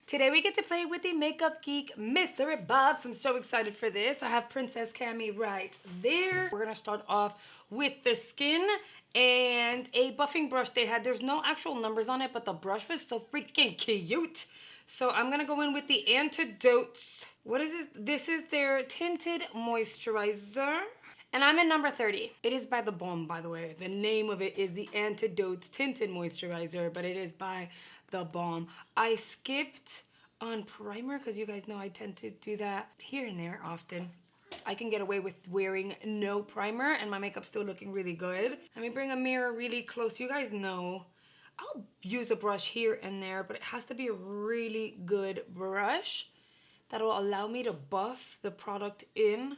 Today we get to play with the Makeup Geek mystery box. I'm so excited for this. I have Princess Cammy right there. We're gonna start off with the skin and a buffing brush they had. There's no actual numbers on it, but the brush was so freaking cute. So I'm gonna go in with the Antidotes. What is this? This is their tinted moisturizer. And I'm in number 30. It is by The Balm, by the way. The name of it is the Antidote Tinted Moisturizer, but it is by The Balm. I skipped on primer because you guys know I tend to do that here and there often. I can get away with wearing no primer and my makeup's still looking really good. Let me bring a mirror really close. You guys know I'll use a brush here and there, but it has to be a really good brush that'll allow me to buff the product in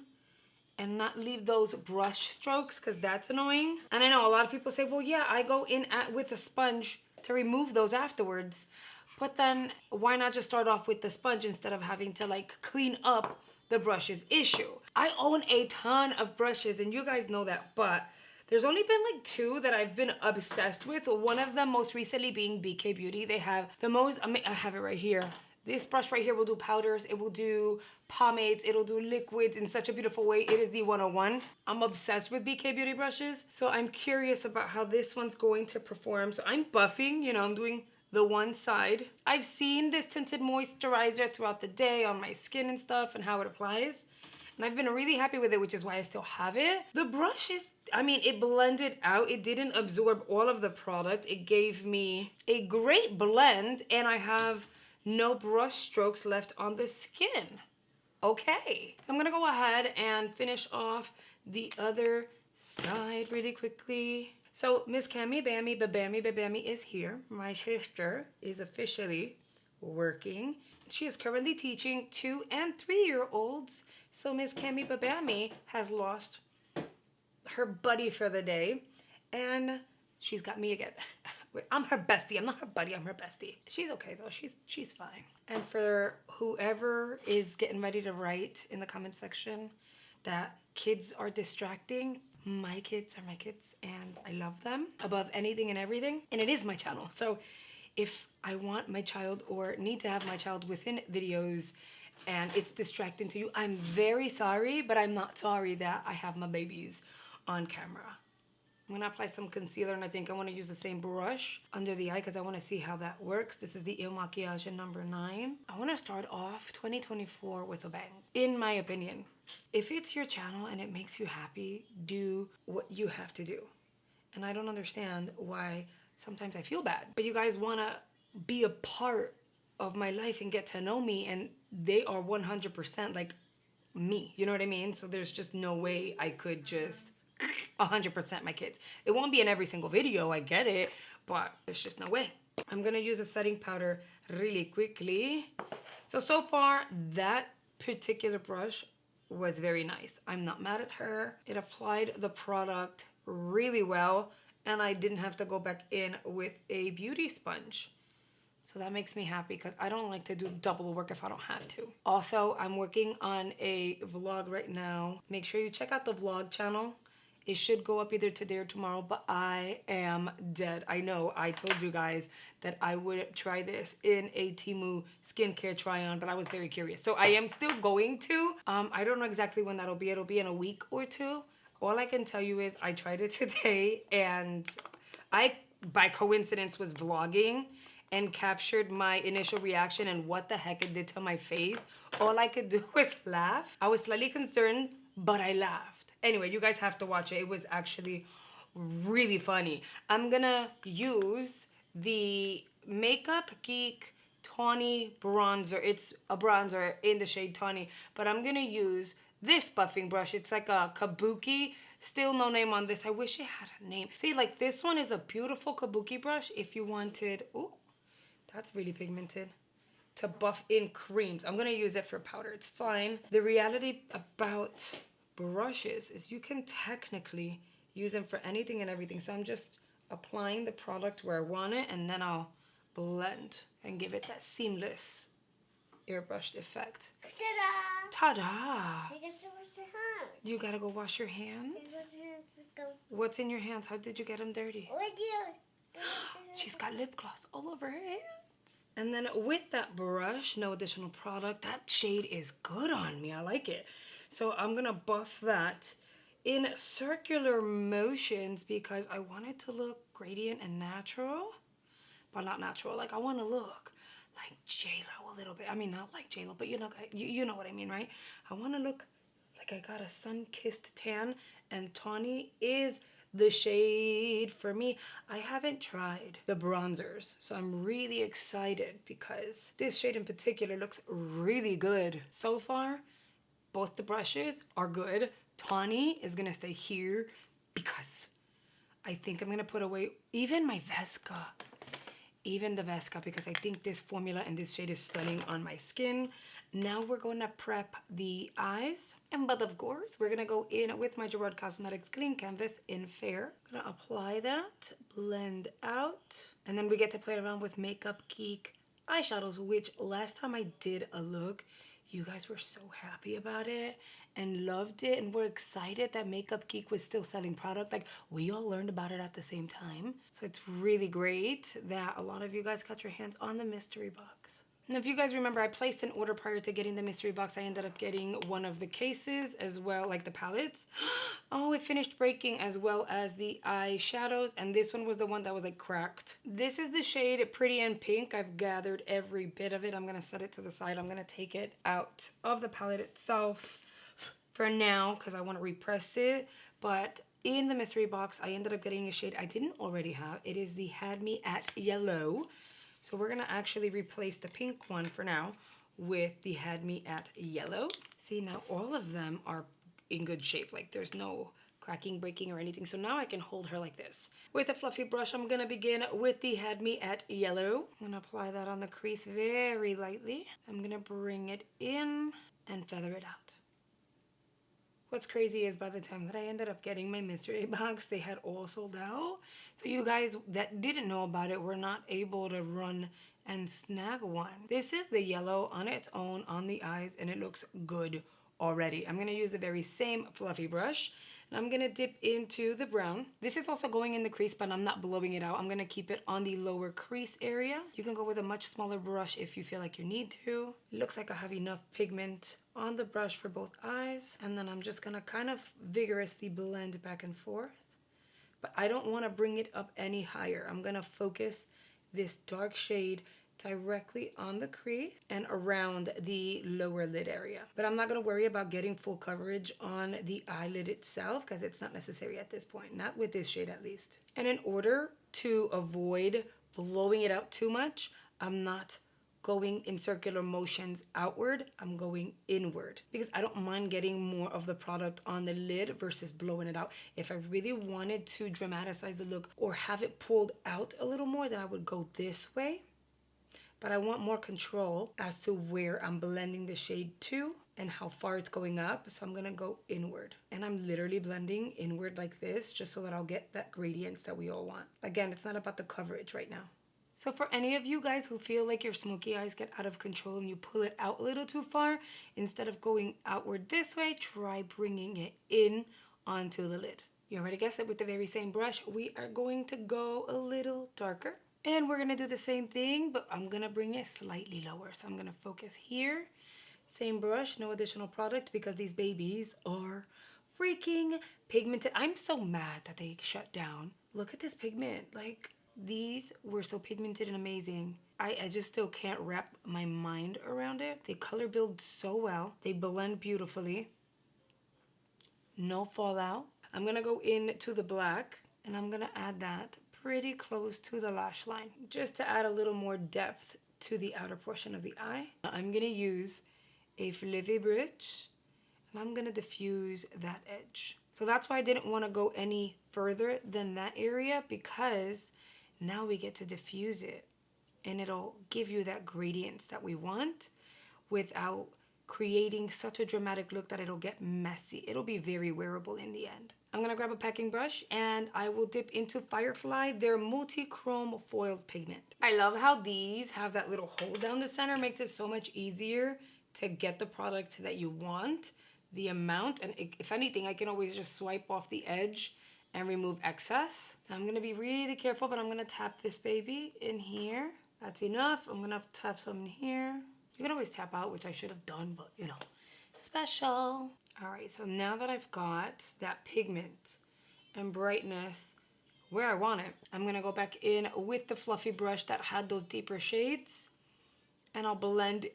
and not leave those brush strokes, because that's annoying. And I know a lot of people say, well, yeah, I go in with a sponge to remove those afterwards. But then why not just start off with the sponge instead of having to like clean up the brushes issue? I own a ton of brushes and you guys know that, but there's only been like two that I've been obsessed with. One of them most recently being BK Beauty. They have the most, I have it right here. This brush right here will do powders, it will do pomades, it'll do liquids in such a beautiful way. It is the 101. I'm obsessed with BK Beauty brushes, so I'm curious about how this one's going to perform. So I'm buffing, you know, I'm doing the one side. I've seen this tinted moisturizer throughout the day on my skin and stuff and how it applies. And I've been really happy with it, which is why I still have it. The brush is, I mean, it blended out. It didn't absorb all of the product. It gave me a great blend and I have no brush strokes left on the skin. Okay, so I'm gonna go ahead and finish off the other side really quickly. So Miss Cammy Bammy Babammy Babammy is here. My sister is officially working. She is currently teaching 2- and 3-year-olds. So Miss Cammy Babammy has lost her buddy for the day and she's got me again. I'm her bestie. I'm not her buddy. I'm her bestie. She's okay though. She's fine. And for whoever is getting ready to write in the comment section that kids are distracting, my kids are my kids and I love them above anything and everything. And it is my channel. So if I want my child or need to have my child within videos and it's distracting to you, I'm very sorry, but I'm not sorry that I have my babies on camera. I'm gonna apply some concealer and I think I wanna use the same brush under the eye because I wanna see how that works. This is the Il Maquillage number 9. I wanna start off 2024 with a bang, in my opinion. If it's your channel and it makes you happy, do what you have to do. And I don't understand why sometimes I feel bad. But you guys wanna be a part of my life and get to know me and they are 100% like me, you know what I mean? So there's just no way I could just 100% my kids. It won't be in every single video, I get it, but there's just no way. I'm gonna use a setting powder really quickly. So far, that particular brush was very nice. I'm not mad at her. It applied the product really well, and I didn't have to go back in with a beauty sponge. So that makes me happy because I don't like to do double work if I don't have to. Also, I'm working on a vlog right now. Make sure you check out the vlog channel. It should go up either today or tomorrow, but I am dead. I know I told you guys that I would try this in a Temu skincare try-on, but I was very curious. So I am still going to. I don't know exactly when that'll be. It'll be in a week or two. All I can tell you is I tried it today and I, by coincidence, was vlogging and captured my initial reaction and what the heck it did to my face. All I could do was laugh. I was slightly concerned, but I laughed. Anyway, you guys have to watch it. It was actually really funny. I'm gonna use the Makeup Geek Tawny Bronzer. It's a bronzer in the shade Tawny, but I'm gonna use this buffing brush. It's like a kabuki. Still no name on this. I wish it had a name. See, like this one is a beautiful kabuki brush if you wanted, ooh, that's really pigmented, to buff in creams. I'm gonna use it for powder. It's fine. The reality about brushes is you can technically use them for anything and everything. So I'm just applying the product where I want it and then I'll blend and give it that seamless airbrushed effect. Ta-da! Ta-da! You gotta go wash your hands? What's in your hands? How did you get them dirty? She's got lip gloss all over her hands. And then with that brush, no additional product, that shade is good on me. I like it. So I'm gonna buff that in circular motions because I want it to look gradient and natural, but not natural. Like I want to look like J-Lo a little bit. I mean, not like J-Lo, but you know what I mean, right? I want to look like I got a sun-kissed tan, and tawny is the shade for me. I haven't tried the bronzers, so I'm really excited because this shade in particular looks really good. So far, both the brushes are good. Tawny is gonna stay here because I think I'm gonna put away even my Vesca. Even the Vesca, because I think this formula and this shade is stunning on my skin. Now we're gonna prep the eyes. But of course, we're gonna go in with my Gerard Cosmetics Clean Canvas in Fair. Gonna apply that, blend out, and then we get to play around with Makeup Geek eyeshadows, which last time I did a look, you guys were so happy about it and loved it, and we're excited that Makeup Geek was still selling product. Like, we all learned about it at the same time. So it's really great that a lot of you guys got your hands on the mystery box. And if you guys remember, I placed an order prior to getting the mystery box. I ended up getting one of the cases as well, like the palettes. Oh, it finished breaking, as well as the eyeshadows. And this one was the one that was like cracked. This is the shade Pretty and Pink. I've gathered every bit of it. I'm gonna set it to the side. I'm gonna take it out of the palette itself for now because I want to repress it. But in the mystery box, I ended up getting a shade I didn't already have. It is the Had Me at Yellow. So we're gonna actually replace the pink one for now with the Had Me at Yellow. See, now all of them are in good shape. Like, there's no cracking, breaking, or anything. So now I can hold her like this. With a fluffy brush, I'm gonna begin with the Had Me at Yellow. I'm gonna apply that on the crease very lightly. I'm gonna bring it in and feather it out. What's crazy is by the time that I ended up getting my mystery box, they had all sold out. So you guys that didn't know about it were not able to run and snag one. This is the yellow on its own on the eyes, and it looks good already. I'm gonna use the very same fluffy brush, and I'm gonna dip into the brown. This is also going in the crease, but I'm not blowing it out. I'm gonna keep it on the lower crease area. You can go with a much smaller brush if you feel like you need to. It looks like I have enough pigment on the brush for both eyes, and then I'm just gonna kind of vigorously blend back and forth. But I don't wanna bring it up any higher. I'm gonna focus this dark shade directly on the crease and around the lower lid area. But I'm not gonna worry about getting full coverage on the eyelid itself because it's not necessary at this point, not with this shade at least. And in order to avoid blowing it out too much, I'm not going in circular motions outward, I'm going inward because I don't mind getting more of the product on the lid versus blowing it out. If I really wanted to dramatize the look or have it pulled out a little more, then I would go this way. But I want more control as to where I'm blending the shade to and how far it's going up. So I'm gonna go inward. And I'm literally blending inward like this just so that I'll get that gradients that we all want. Again, it's not about the coverage right now. So for any of you guys who feel like your smoky eyes get out of control and you pull it out a little too far, instead of going outward this way, try bringing it in onto the lid. You already guessed it, with the very same brush, we are going to go a little darker. And we're gonna do the same thing, but I'm gonna bring it slightly lower. So I'm gonna focus here. Same brush, no additional product because these babies are freaking pigmented. I'm so mad that they shut down. Look at this pigment. Like, these were so pigmented and amazing. I just still can't wrap my mind around it. They color build so well. They blend beautifully. No fallout. I'm gonna go into the black and I'm gonna add that pretty close to the lash line just to add a little more depth to the outer portion of the eye. I'm gonna use a fluffy brush and I'm gonna diffuse that edge. So that's why I didn't want to go any further than that area, because now we get to diffuse it and it'll give you that gradients that we want without creating such a dramatic look that it'll get messy. It'll be very wearable in the end. I'm gonna grab a packing brush and I will dip into Firefly, their multi-chrome foiled pigment. I love how these have that little hole down the center. Makes it so much easier to get the product that you want, the amount, and if anything, I can always just swipe off the edge and remove excess. I'm gonna be really careful, but I'm gonna tap this baby in here. That's enough. I'm gonna tap some in here. You can always tap out, which I should have done, but you know, special. All right, so now that I've got that pigment and brightness where I want it, I'm gonna go back in with the fluffy brush that had those deeper shades, and I'll blend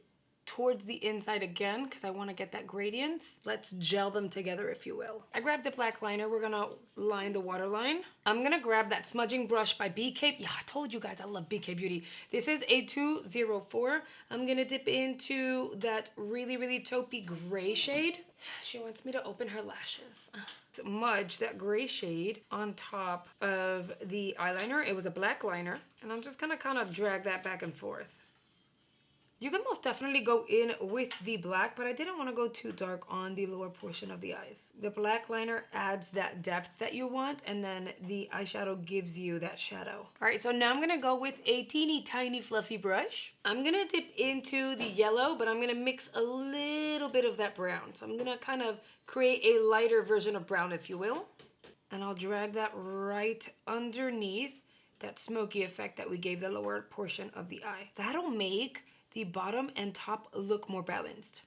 towards the inside again because I want to get that gradient. Let's gel them together, if you will. I grabbed a black liner. We're gonna line the waterline. I'm gonna grab that smudging brush by BK. Yeah, I told you guys I love BK Beauty. This is a 204. I'm gonna dip into that really, really taupey gray shade. She wants me to open her lashes. Smudge that gray shade on top of the eyeliner. It was a black liner, and I'm just gonna kind of drag that back and forth. You can most definitely go in with the black, but I didn't want to go too dark on the lower portion of the eyes. The black liner adds that depth that you want, and then the eyeshadow gives you that shadow. All right, so now I'm gonna go with a teeny tiny fluffy brush. I'm gonna dip into the yellow, but I'm gonna mix a little bit of that brown. So I'm gonna kind of create a lighter version of brown, if you will. And I'll drag that right underneath that smoky effect that we gave the lower portion of the eye. That'll make the bottom and top look more balanced.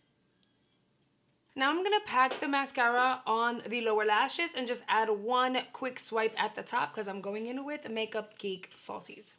Now I'm gonna pack the mascara on the lower lashes and just add one quick swipe at the top because I'm going in with Makeup Geek Falsies.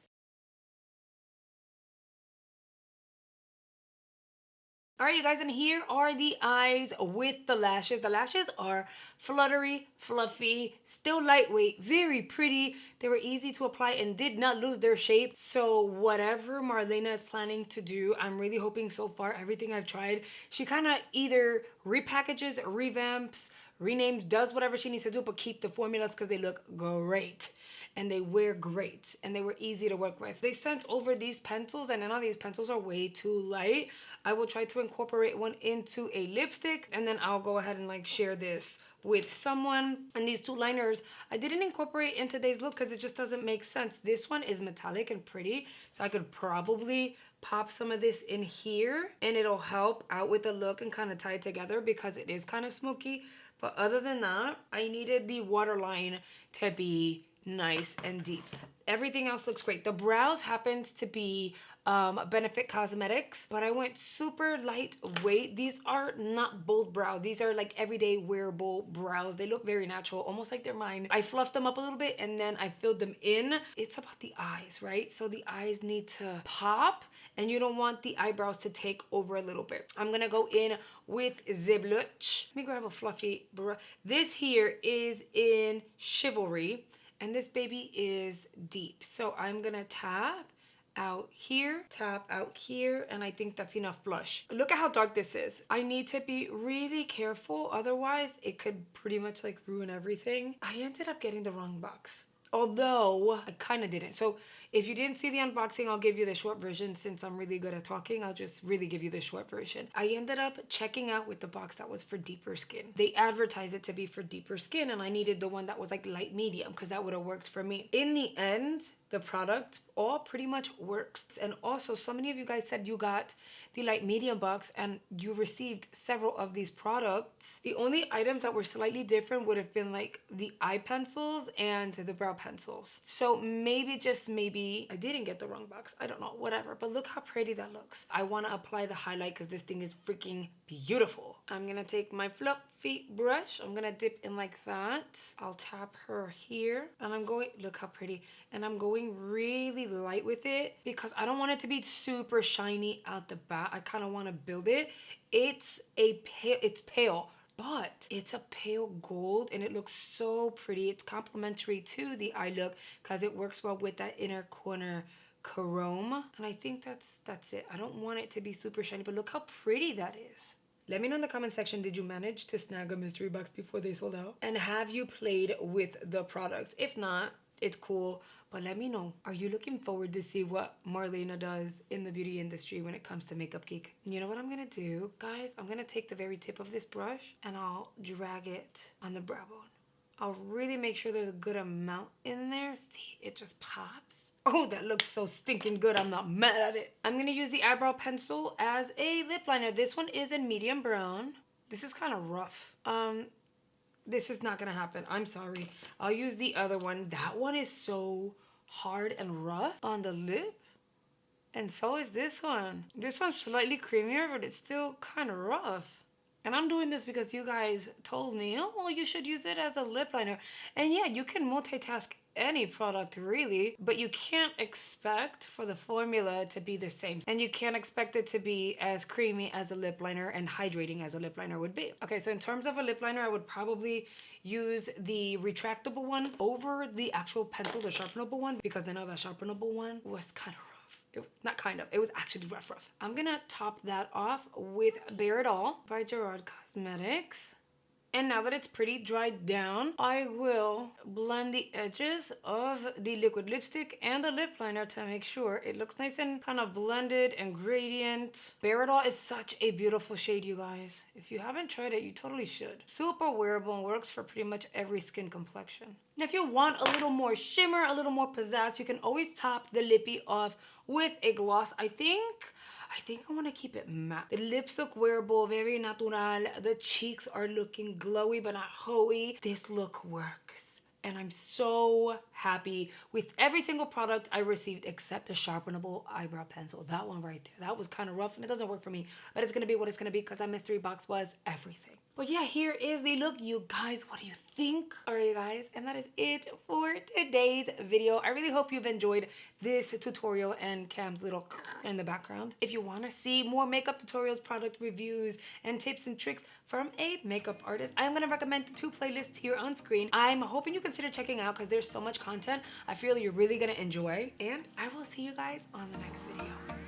All right, you guys, and here are the eyes with the lashes. The lashes are fluttery, fluffy, still lightweight, very pretty. They were easy to apply and did not lose their shape. So whatever Marlena is planning to do, I'm really hoping so far everything I've tried, she kind of either repackages, revamps, renames, does whatever she needs to do, but keep the formulas because they look great. And they wear great, and they were easy to work with. They sent over these pencils, and I know these pencils are way too light. I will try to incorporate one into a lipstick, and then I'll go ahead and like share this with someone. And these two liners, I didn't incorporate in today's look because it just doesn't make sense. This one is metallic and pretty, so I could probably pop some of this in here, and it'll help out with the look and kind of tie it together because it is kind of smoky. But other than that, I needed the waterline to be nice and deep. Everything else looks great. The brows happens to be Benefit Cosmetics, but I went super lightweight. These are not bold brows. These are like everyday wearable brows. They look very natural, almost like they're mine. I fluffed them up a little bit and then I filled them in. It's about the eyes, right? So the eyes need to pop and you don't want the eyebrows to take over a little bit. I'm gonna go in with Zibluch. Let me grab a fluffy brush. This here is in Chivalry. And this baby is deep. So I'm gonna tap out here, and I think that's enough blush. Look at how dark this is. I need to be really careful, otherwise it could pretty much like ruin everything. I ended up getting the wrong box. Although I kind of didn't. So if you didn't see the unboxing, I'll give you the short version. Since I'm really good at talking, I'll just really give you the short version. I ended up checking out with the box that was for deeper skin. They advertised it to be for deeper skin, and I needed the one that was like light medium because that would have worked for me. In the end, the product all pretty much works. And also, so many of you guys said you got the light medium box and you received several of these products. The only items that were slightly different would have been like the eye pencils and the brow pencils. So maybe, just maybe, I didn't get the wrong box. I don't know, whatever. But look how pretty that looks. I want to apply the highlight because this thing is freaking beautiful. I'm going to take my fluffy brush. I'm going to dip in like that. I'll tap her here. And I'm going, look how pretty. And I'm going really light with it because I don't want it to be super shiny out the bat. I kind of want to build it. It's pale, but it's a pale gold and it looks so pretty. It's complementary to the eye look because it works well with that inner corner chrome. And I think that's it. I don't want it to be super shiny, but look how pretty that is. Let me know in the comment section, did you manage to snag a mystery box before they sold out? And have you played with the products? If not, it's cool. But let me know, are you looking forward to see what Marlena does in the beauty industry when it comes to Makeup Geek? You know what I'm gonna do, guys? I'm gonna take the very tip of this brush and I'll drag it on the brow bone. I'll really make sure there's a good amount in there. See, it just pops. Oh, that looks so stinking good. I'm not mad at it. I'm gonna use the eyebrow pencil as a lip liner. This one is in medium brown. This is kind of rough. This is not gonna happen. I'm sorry. I'll use the other one. That one is so hard and rough on the lip. And so is this one. This one's slightly creamier, but it's still kind of rough. And I'm doing this because you guys told me, oh, well, you should use it as a lip liner. And yeah, you can multitask any product really, but you can't expect for the formula to be the same. And you can't expect it to be as creamy as a lip liner and hydrating as a lip liner would be. Okay, so in terms of a lip liner, I would probably use the retractable one over the actual pencil, the sharpenable one, because I know that sharpenable one was kind of it was actually rough. I'm gonna top that off with Bare It All by Gerard Cosmetics. And now that it's pretty dried down, I will blend the edges of the liquid lipstick and the lip liner to make sure it looks nice and kind of blended and gradient. Bare It All is such a beautiful shade, you guys. If you haven't tried it, you totally should. Super wearable and works for pretty much every skin complexion. Now, if you want a little more shimmer, a little more pizzazz, you can always top the lippy off with a gloss. I think I want to keep it matte. The lips look wearable, very natural. The cheeks are looking glowy but not hoey. This look works. And I'm so happy with every single product I received except the sharpenable eyebrow pencil. That one right there. That was kind of rough and it doesn't work for me. But it's going to be what it's going to be because that mystery box was everything. But yeah, here is the look. You guys, what do you think? All right, you guys. And that is it for today's video. I really hope you've enjoyed this tutorial and Cam's little in the background. If you want to see more makeup tutorials, product reviews, and tips and tricks from a makeup artist, I'm going to recommend 2 playlists here on screen. I'm hoping you consider checking out because there's so much content I feel you're really going to enjoy. And I will see you guys on the next video.